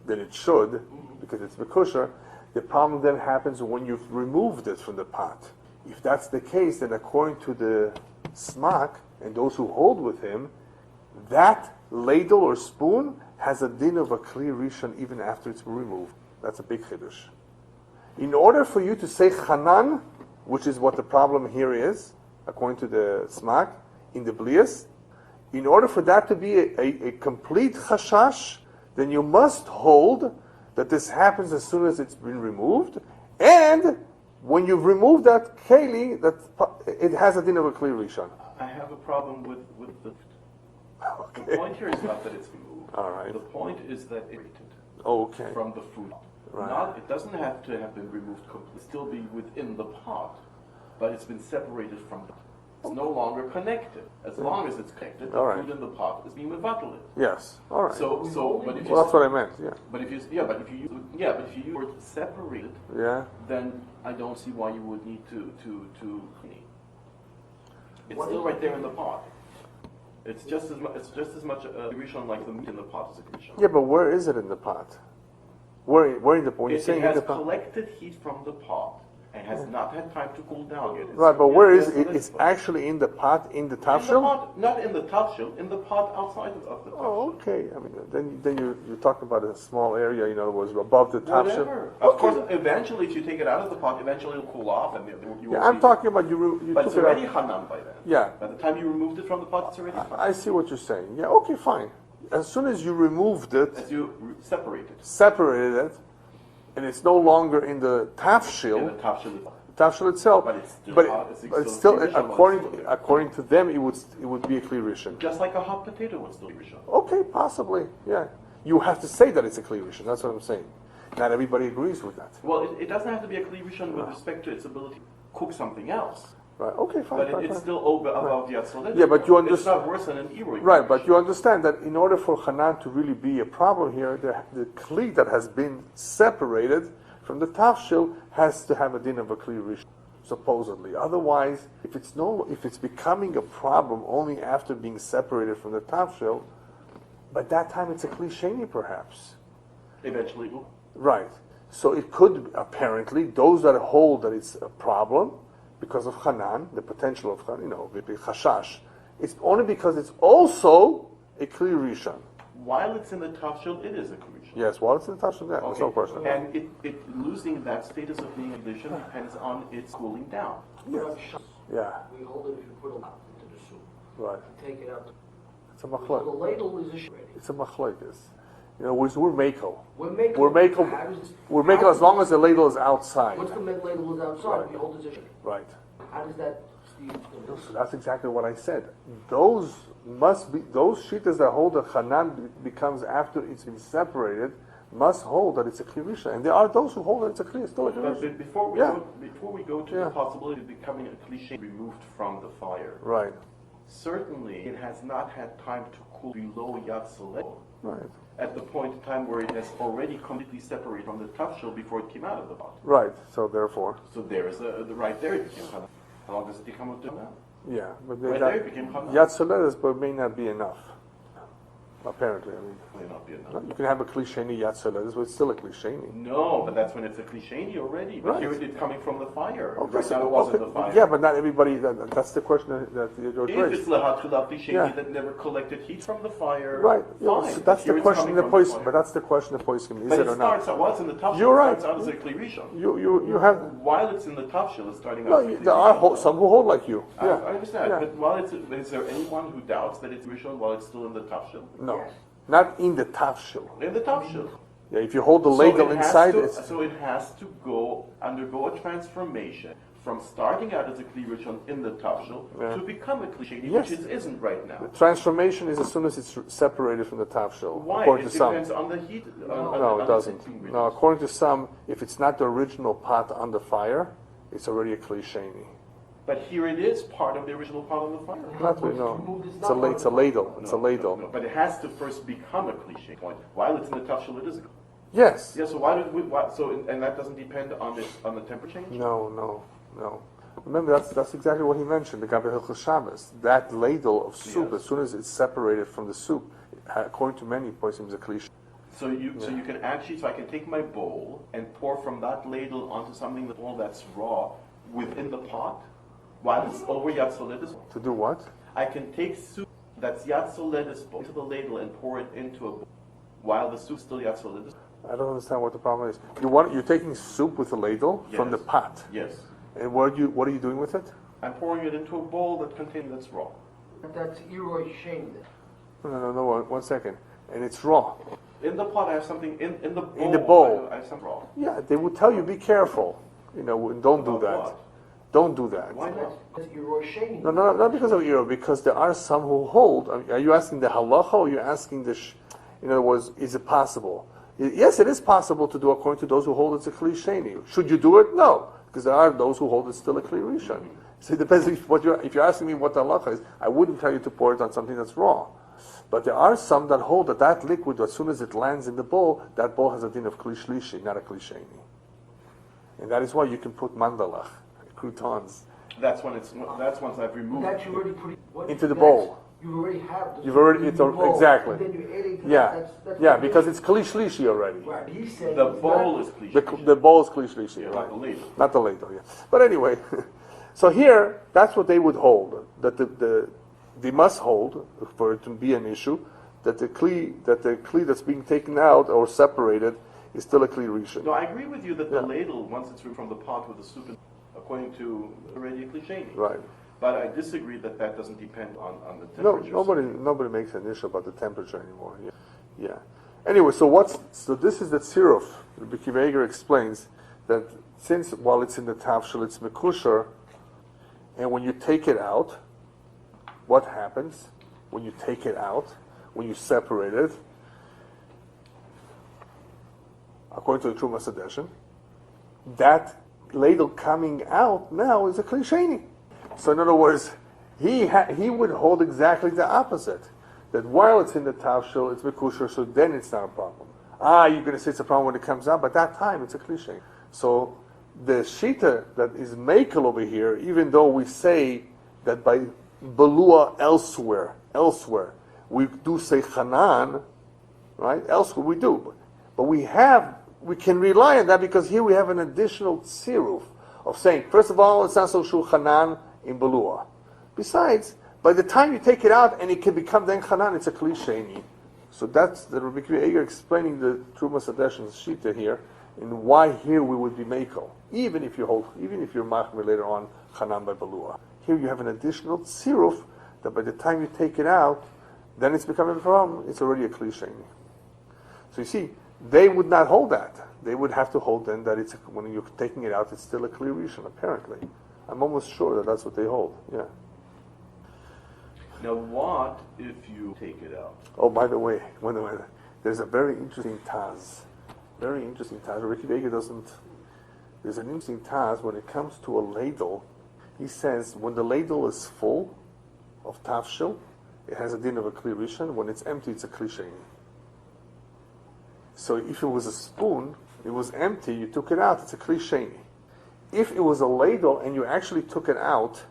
than it should, because it's Mekusha. The problem then happens when you've removed it from the pot. If that's the case, then according to the Smak, and those who hold with him, that ladle or spoon has a din of a clear rishon even after it's removed. That's a big chiddush. In order for you to say chanan, which is what the problem here is, according to the Smak, in the Blias, in order for that to be a complete chashash, then you must hold that this happens as soon as it's been removed, and when you've removed that keli, that it has a din of a clear rishon. I have a problem with the... Okay. The point here is not that it's removed. All right. The point is that it's okay. From the food. Right. It doesn't have to have been removed completely. Still be within the pot, but it's been separated from the pot. It's no longer connected. As long as it's connected, the food in the pot is being mevatel. Yes. All right. But if that's what I meant. Yeah. But if you use the word separated, then I don't see why you would need to clean. It's still right there in the pot. It's just as much a rishon like the meat in the pot as a rishon. Yeah, but where is it in the pot? Where in the pot? It has collected heat from the pot and has not had time to cool down yet. Right, but where is it? It's actually in the pot, in the tafshil? Not in the tafshil, in the pot outside of the tafshil. Oh, okay. I mean, then you're talking about a small area, in other words, above the tafshil. Whatever. Of course, eventually, if you take it out of the pot, eventually it'll cool off. I'm talking about you but it's already hanan by then. Yeah. By the time you removed it from the pot, it's already hanan. I see what you're saying. Yeah, okay, fine. As soon as you removed it... As you separated it, and it's no longer in the tafshil. In the tafshil itself, but it's still according to them, it would be a clear rishon. Just like a hot potato would still be rishon. Okay, possibly, yeah. You have to say that it's a clear rishon. That's what I'm saying. Not everybody agrees with that. Well, it doesn't have to be a clear rishon with respect to its ability to cook something else. Right. Okay. Fine. But it's still above the Yatzolet. Yeah, but you understand. It's not worse than an Irui. Right, but you understand that in order for Hanan to really be a problem here, the kli that has been separated from the tafshil has to have a din of a clear rishon, supposedly. Otherwise, if it's becoming a problem only after being separated from the tafshil, by that time it's a kli sheni perhaps. Eventually. Right. So it could apparently those that hold that it's a problem because of Hanan, the potential of Hanan, chashash. It's only because it's also a clear rishon. While it's in the tafshil, it is a clear rishon. Yes, while it's in the tafshil, yeah, there's no question. And it losing that status of being a rishon depends on its cooling down. Yes. Yeah. We hold it if you put a lot into the soup. Right. Take it out. It's a So machlok. the ladle is a ready. It's a machlokes. We're makel. We're making. We're makel as long as the ladle is outside. Once the ladle is outside, Right. we hold it as a Right. How does that, Steve? So that's exactly what I said. Those shitas that hold the chanan becomes after it's been separated must hold that it's a klirisha, and there are those who hold that it's a kli, still a klirisha. But before we go to the possibility of becoming a cliche removed from the fire, Right. certainly it has not had time to cool below Yad Soleh. Right. At the point in time where it has already completely separated from the tafshil before it came out of the pot. Right. So therefore. So there is right there it became chanan. How long does it become a now? Yeah, but Right there it became chanan. Yad Soledes, but may not be enough. Apparently, May not be enough. you can have a klisheni Yad Soledes, but it's still a klisheni. No, but that's when it's a cliche already. But Right. here it's coming from the fire. Okay, Right now it wasn't the fire. Yeah, but not everybody. That's the question that you're If raised. it's lehatchila cliche Yeah. that never collected heat from the fire, Right. fine. So that's Here the it's question coming the from poison. fire. But that's the question the poison is But it it or not? starts out, while it's in the tafshil, You're right. it starts out as a klirishon. You have. While it's in the tafshil, it's starting No, out as a there are klirishon. some who hold like you. I Yeah. understand, Yeah. but while is there anyone who doubts that it's rishon while it's still in the tafshil? No, not in the tafshil. In the tafshil. Yeah, if you hold the So ladle it has inside, to- it's so it has to undergo a transformation from starting out as a kli rishon in the tafshil to become a kli sheni, Yes. which it isn't right now. transformation is as soon as it's separated from the tafshil. Why? According It to some. depends on the heat. No, it doesn't. No, according to some, if it's not the original pot on the fire, it's already a klisheni. But here it is part of the original part of the fire. Not really, no. It's a ladle. It's a ladle. No, but it has to first become a cliche point. While it's in the tafshil, it is a Yes. Yeah, so and that doesn't depend on the temperature change? No. Remember, that's exactly what he mentioned, the Gabi Hilchos Shabbos. That ladle of soup, as soon as it's separated from the soup, according to many, poisons a cliche. So you can actually, I can take my bowl and pour from that ladle onto something that's raw within the pot, while it's over Yad Soledis. To do what? I can take soup that's Yad Soledis into the ladle and pour it into a bowl, while the soup's still Yad Soledis. I don't understand what the problem is. You're taking soup with a ladle from the pot. Yes. And what are you doing with it? I'm pouring it into a bowl that's raw. That's Yore Deah. No, one second. And it's raw. In the pot, I have something in the bowl. In the bowl. I have some raw. Yeah, they would tell you, be careful. Don't do that. What? Don't do that. Why not? That's Yore Deah. No, not because of Euro, because there are some who hold. Are you asking the halacha or are you asking in other words, is it possible? Yes, it is possible to do according to those who hold it's a kli sheni. Should you do it? No, because there are those who hold it's still a kli rishon. So it depends if you're asking me what the halacha is. I wouldn't tell you to pour it on something that's raw. But there are some that hold that liquid, as soon as it lands in the bowl, that bowl has a din of kli shlishi, not a kli sheni. And that is why you can put mandalach, croutons. That's once I've removed. That's you already put it into the bowl. You already have. Exactly. And then you're adding to Yeah, that's yeah, because it's kli shlishi already. Right. He said the bowl is cliche. The bowl is kli shlishi, Yeah, right? not the ladle. Not the ladle, yeah. But anyway, so here, that's what they would hold, that they must hold, for it to be an issue, that the kli that's being taken out or separated is still a kli rishon. No, I agree with you that the ladle, once it's removed from the pot with the soup, according to already a cliche. Right. But I disagree that doesn't depend on the temperature. Nobody makes an issue about the temperature anymore. Yeah. Anyway, so this is the tziruf. Rabbi Elyahu explains that since while it's in the tafshil, it's mekusher, and when you take it out, what happens? When you take it out, when you separate it, according to the Trumas Hadeshin, that ladle coming out now is a kli sheni. So in other words, he would hold exactly the opposite. That while it's in the tafshil, it's mekusher, so then it's not a problem. You're going to say it's a problem when it comes out, but that time it's a cliche. So the shita that is makel over here, even though we say that by belua elsewhere, we do say chanan, right? Elsewhere we do. But we can rely on that because here we have an additional tziruf of saying, first of all, it's not so sure chanan in belua. Besides, by the time you take it out and it can become then chanan, it's a kli sheni. So that's the Rabbi Elyahu explaining the Trumas Hadeshin's shita here, and why here we would be mekel, even if you're machmir later on chanan by belua. Here you have an additional tziruf that by the time you take it out, then it's becoming a problem, it's already a kli sheni. So you see, they would not hold that. They would have to hold then that when you're taking it out, it's still a kli rishon, apparently. I'm almost sure that that's what they hold, yeah. Now what if you take it out? Oh, by the way, there's a very interesting taz. Very interesting taz. Ricky Baker doesn't... There's an interesting taz when it comes to a ladle. He says when the ladle is full of tafshil, it has a din of a kli rishon. When it's empty, it's a kli sheni. So if it was a spoon, it was empty, you took it out, it's a kli sheni. If it was a ladle and you actually took it out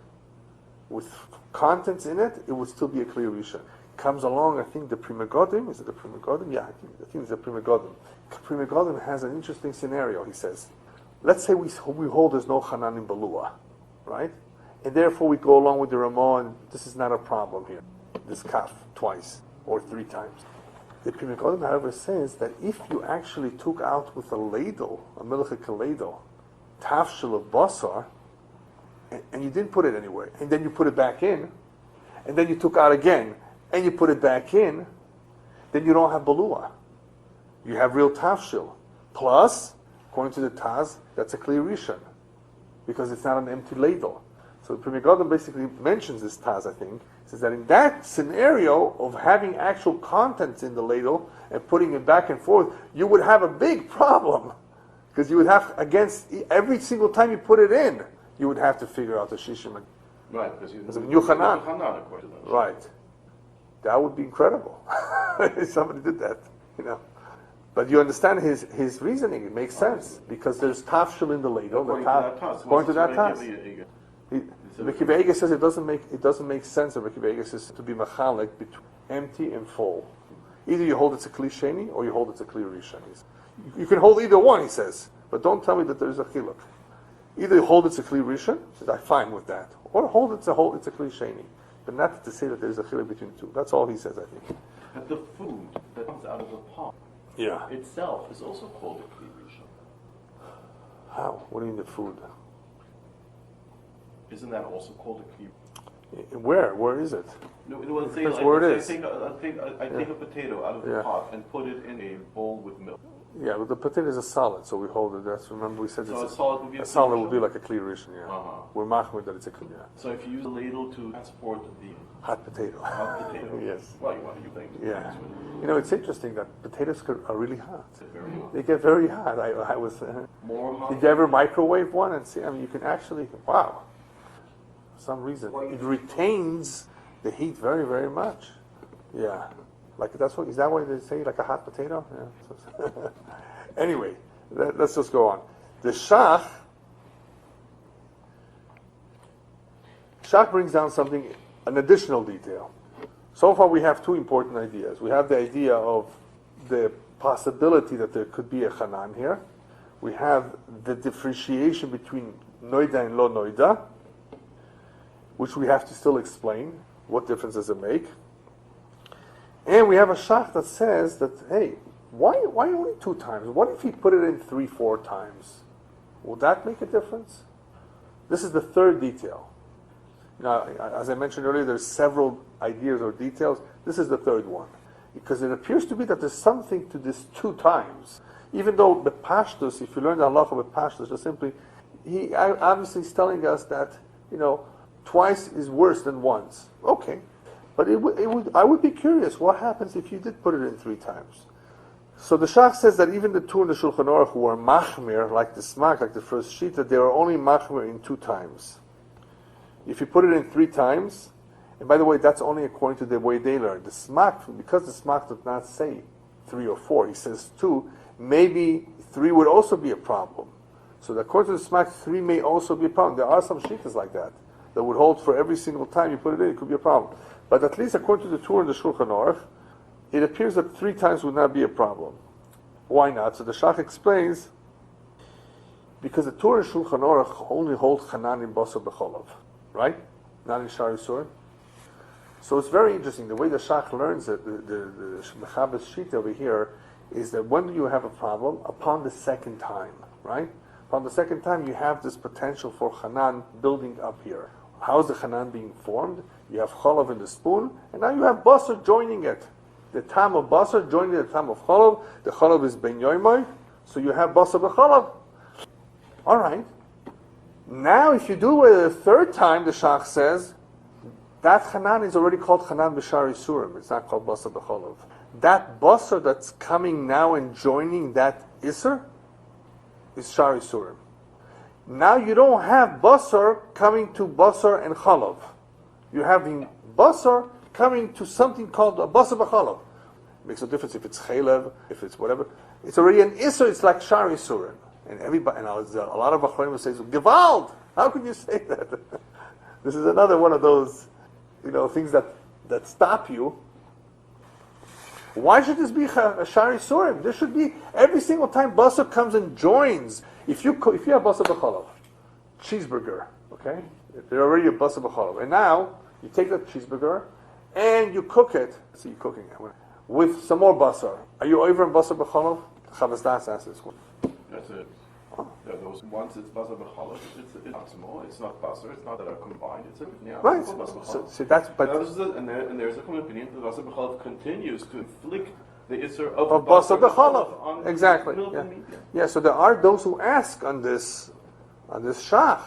with contents in it, it would still be a kli rishon. Comes along, I think the Pri Megadim, is it the Pri Megadim? Yeah, I think it's the Pri Megadim. Pri Megadim has an interesting scenario, he says. Let's say we hold there's no chanan in Balua, right? And therefore we go along with the Ramah, and this is not a problem here. This kaf, twice or 3 times. The Pri Megadim, however, says that if you actually took out with a ladle, a Melicha ladle, tafshil of Basar, and you didn't put it anywhere, and then you put it back in, and then you took out again, and you put it back in, then you don't have balua. You have real tafshil. Plus, according to the Taz, that's a kli rishon, because it's not an empty ladle. So the Pri Megadim basically mentions this Taz, I think, says that in that scenario of having actual contents in the ladle and putting it back and forth, you would have a big problem. Because you would have, against every single time you put it in, you would have to figure out the shishim. Right, because you new chanan. According to them. Right. That would be incredible. If somebody did that, But you understand his reasoning. It makes sense. Because there's tafshil in the ladle. According to that task. Ricky Baker says it doesn't make sense. Ricky Baker says to be machalik between empty and full. Either you hold it's a kli sheni or you hold it's a kli rishon. You can hold either one, he says, but don't tell me that there's a chiluk. Either you hold it's a kli rishon, says I'm fine with that, or hold it's a kli sheni, but not to say that there's a chiluk between the two. That's all he says, I think. But the food that comes out of the pot itself is also called a kli rishon. How? What do you mean the food? Isn't that also called a kli? Where is it? No, let's say I take a potato out of the pot and put it in a bowl with milk. Yeah, but the potato is a solid, so we hold it. Remember we said so a solid would be a solid would be like a kli rishon. Yeah, we're machmir that it's a kli. Yeah. So if you use a ladle to transport the hot potato. Yes. Well, what do you think? Yeah. It's interesting that potatoes are really hot. Very hot. They get very hot. I was. More hot. Did you ever microwave one and see? I mean, you can actually. Wow. For some reason, it retains the heat very, very much. Yeah. Is that why they say like a hot potato? Yeah. Anyway, let's just go on. The Shach brings down an additional detail. So far we have 2 important ideas. We have the idea of the possibility that there could be a chanan here. We have the differentiation between noida and lo noida, which we have to still explain. What difference does it make? And we have a shach that says that, hey, why only 2 times? What if he put it in 3, 4 times? Will that make a difference? This is the 3rd detail. Now, as I mentioned earlier, there's several ideas or details. This is the 3rd one. Because it appears to be that there's something to this 2 times. Even though the pashtus, if you learn the halacha with pashtus, just simply, he obviously is telling us that, twice is worse than once. Okay. But I would be curious, what happens if you did put it in 3 times? So the Shach says that even the 2 in the Shulchan Aruch who are machmir, like the smak, like the first sheet, that they are only machmir in 2 times. If you put it in 3 times, and by the way, that's only according to the way they learn. The smak, because the smak does not say 3 or 4, he says 2, maybe 3 would also be a problem. So according to the smak, 3 may also be a problem. There are some shittas like that would hold for every single time you put it in, it could be a problem. But at least according to the Torah and the Shulchan Aruch, it appears that 3 times would not be a problem. Why not? So the Shach explains, because the Torah and Shulchan Aruch only hold chanan in basar b'chalav, right? Not in shari sur. So it's very interesting. The way the Shach learns it, the Mechaber's sheet over here, is that when you have a problem, upon the 2nd time, right? Upon the 2nd time, you have this potential for chanan building up here. How's the chanan being formed? You have chalav in the spoon, and now you have basar joining it. The tam of basar joining the tam of chalav. The chalav is ben yoymai, so you have basar b'chalav. All right. Now, if you do it a third time, the shach says, that chanan is already called chanan b'shar isurim. It's not called basar b'chalav. That basar that's coming now and joining that isur is shar isurim. Now you don't have basar coming to basar and chalav. You're having basar coming to something called a basar b'chalav. Makes no difference if it's chalev, if it's whatever. It's already an isur. It's like shar isurim. And everybody, and a lot of achronim will say, "Gewalt! How could you say that?" This is another one of those, things that stop you. Why should this be a shar isurim? There should be every single time basar comes and joins. If you have basar b'chalav, cheeseburger, okay, they're already a basar b'chalav, and now you take that cheeseburger and you cook it. So you're cooking it with some more basar. Are you over in basar b'chalav? Chavas Das asks this one. That's it. Yeah, once it's basar b'chalav, it's not small. It's not basar. It's not that are combined. It's right. So that's but and there's a common opinion that basar b'chalav continues to inflict the isser of basar b'chalav. Exactly. Milk yeah. And meat, yeah. Yeah. So there are those who ask on this shach.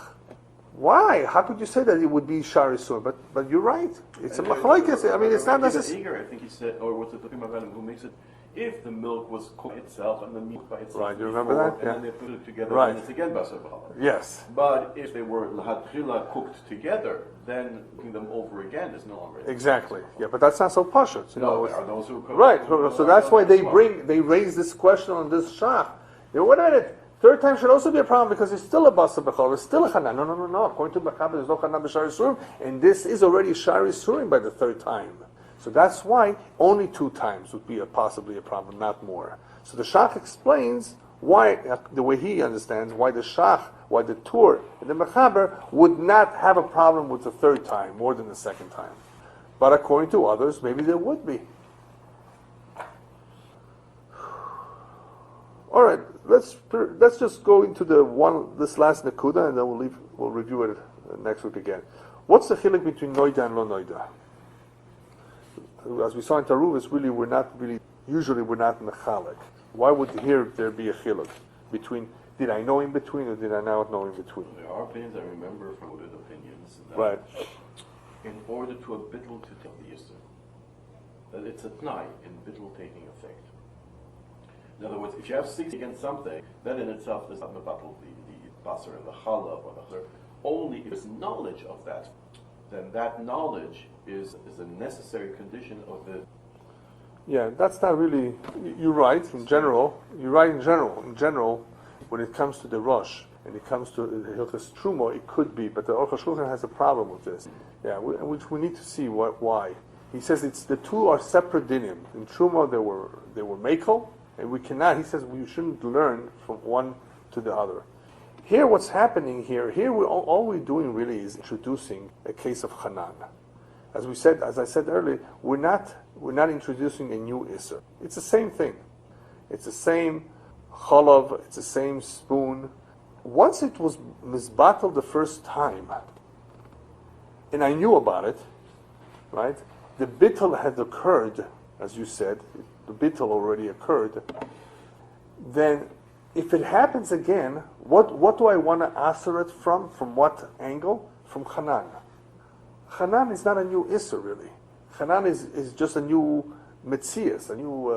Why? How could you say that it would be shar isur? But you're right. It's a machlokes. I mean, it's not necessary. I think he said, or what's it talking about? Who makes it? If the milk was cooked itself and the meat by itself, right? You remember that? And then they put it together, right? And it's again basar b'chalav. Yes. But if they were l'hatchila cooked together, then cooking them over again is no longer exactly. Yeah, but that's not so pashut. No, there are those who cook. Right. So that's why they raise this question on this shach. What about it? Third time should also be a problem because it's still a basar b'chalav. It's still a chanan. No. According to Mechaber, there's no chanan b'shar isurim, and this is already shar isurim by the third time. So that's why only 2 times would be possibly a problem, not more. So the shach explains why, the way he understands, why the Tur and the Mechaber would not have a problem with the third time more than the second time. But according to others, maybe there would be. All right, let's just go into this last nekuda, and then we'll review it next week again. What's the chiluk between noida and lo noida? As we saw in Taaruvot, usually we're not mechalik. Why would here there be a chiluk between, did I know in between or did I not know in between? There are opinions I remember from good opinions. Right. In order to a bittul to take the yisr, that it's a t'nai in bittul taking effect. In other words, if you have 6 against something, that in itself is not mevatel the basar and the chalav or the chalav. Only if there's knowledge of that, then that knowledge is a necessary condition of the... Yeah, that's not really... You're right in general. In general, when it comes to the Rosh, and it comes to the Hilchos Trumo, it could be, but the Aruch HaShulchan has a problem with this. Yeah, which we need to see why. He says the 2 are separate dinim. In Trumo, they were mekel, and we cannot... He says we shouldn't learn from one to the other. Here, what's happening here, all we're doing really is introducing a case of chanan. As I said earlier, we're not introducing a new isser. It's the same thing. It's the same chalav. It's the same spoon. Once it was mizbatel the first time, and I knew about it, right? The bittul had occurred, as you said. The bittul already occurred. Then, if it happens again, what do I want to answer it from? From what angle? From chanan. Chanan is not a new isser, really. Chanan is just a new metzias, a new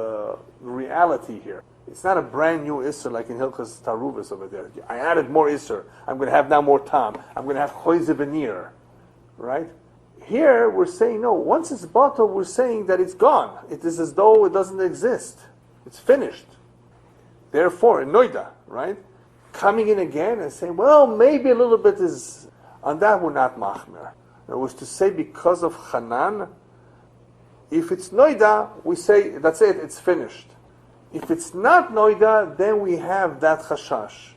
reality here. It's not a brand new isser like in Hilchos Taaruvot over there. I added more isser. I'm going to have now more tam. I'm going to have choize veneer, right? Here we're saying no. Once it's bottled, we're saying that it's gone. It is as though it doesn't exist. It's finished. Therefore, in noida, right? Coming in again and saying, well, maybe a little bit is on that we're not machmer. It was to say because of chanan. If it's noida, we say that's it. It's finished. If it's not noida, then we have that chashash.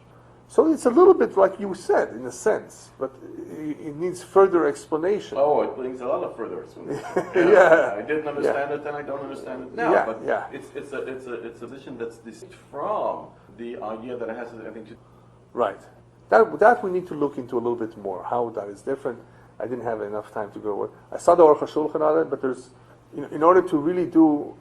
So it's a little bit like you said, in a sense, but it needs further explanation. Oh, it brings a lot of further explanation. Yeah. I didn't understand it, then I don't understand it now. Yeah, but yeah. It's a position that's distinct from the idea that it has anything to. Right. That we need to look into a little bit more, how that is different. I didn't have enough time to go. I saw the Aruch HaShulchan on it, but there's, in order to really do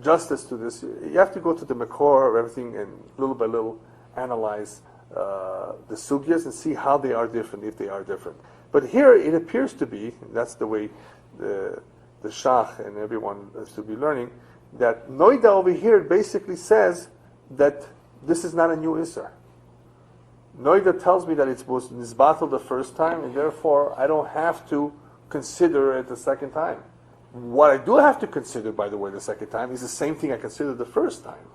justice to this, you have to go to the Makor of everything and little by little analyze the sugyas and see how they are different, if they are different. But here it appears to be, and that's the way the Shach and everyone is to be learning, that Niddah over here basically says that this is not a new Isser. Niddah tells me that it was Nizbatel the first time, and therefore I don't have to consider it the second time. What I do have to consider, by the way, the second time is the same thing I considered the first time.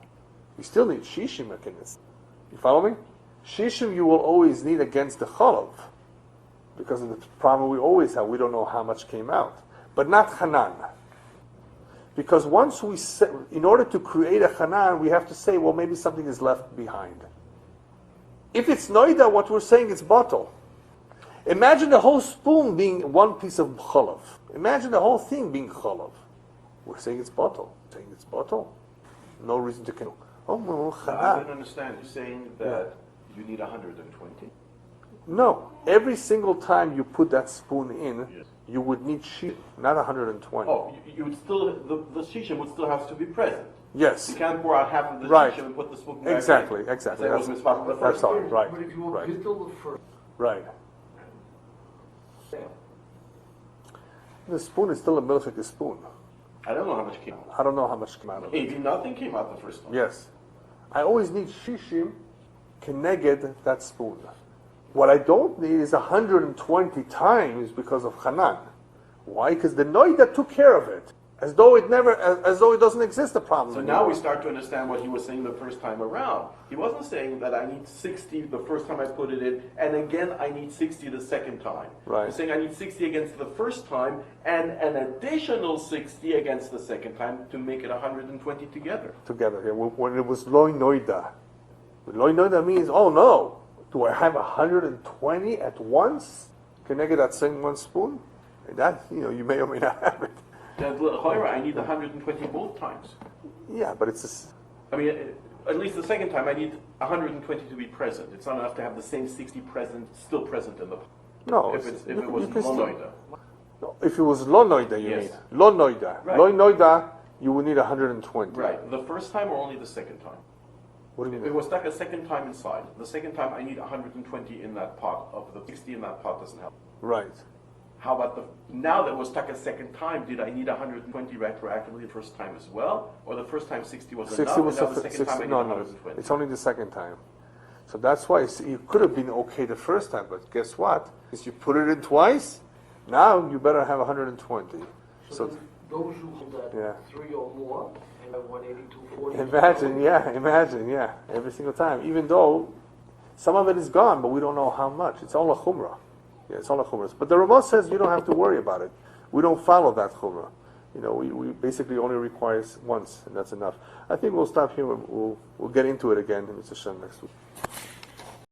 You still need Shishim against. You follow me? Shishim you will always need against the Chalav, because of the problem we always have. We don't know how much came out. But not Hanan. Because once we say, in order to create a Hanan, we have to say, well, maybe something is left behind. If it's Niddah, what we're saying is bottle. Imagine the whole spoon being one piece of chalav. Imagine the whole thing being chalav. We're saying it's bottle. Saying it's bottle. No reason to kill. Oh, well, I don't understand. You're saying that you need 120? No. Every single time you put that spoon in, you would need shishim, not 120. Oh, you would still, the shishim would still have to be present. Yes. You can't pour out half of the shishim and put the spoon back Exactly. in. That's all. Right. But if you want bittul the first. Right. The spoon is still a milchik spoon. I don't know how much came out. I don't know how much came out of it. Maybe nothing came out the first time. Yes. I always need shishim keneged that spoon. What I don't need is 120 times because of Hanan. Why? Because the Niddah took care of it. As though it doesn't exist, the problem. So now we start to understand what he was saying the first time around. He wasn't saying that I need 60 the first time I put it in, and again I need 60 the second time. Right. He's saying I need 60 against the first time, and an additional 60 against the second time to make it 120 together. Together, yeah. When it was Lo Niddah. Lo Niddah means, oh no, do I have 120 at once? Can I get that same one spoon? And that, you may or may not have it. I need 120 both times. Yeah, but it's I mean, at least the second time I need 120 to be present. It's not enough to have the same 60 still present in the... No. If it was Lo Niddah. No, if it was Lo Niddah, you mean. Lo Niddah. Right. Lo Niddah, you would need 120. Right. The first time or only the second time? What do you mean? It was stuck a second time inside. The second time I need 120 in that pot. Of the 60 in that pot doesn't help. Right. How about now that it was stuck a second time, did I need 120 retroactively the first time as well? Or the first time 60 was 60 enough, was and now the second time I need 120? No. It's only the second time. So that's why you could have been okay the first time, but guess what? If you put it in twice, now you better have 120. So those who hold that 3 or more, and have 180, 240. Imagine, every single time. Even though some of it is gone, but we don't know how much. It's all a chumrah. Yeah, it's all a chumrah. But the Ramah says you don't have to worry about it. We don't follow that chumrah. We basically only require once, and that's enough. I think we'll stop here. We'll get into it again in Mr. Shem next week.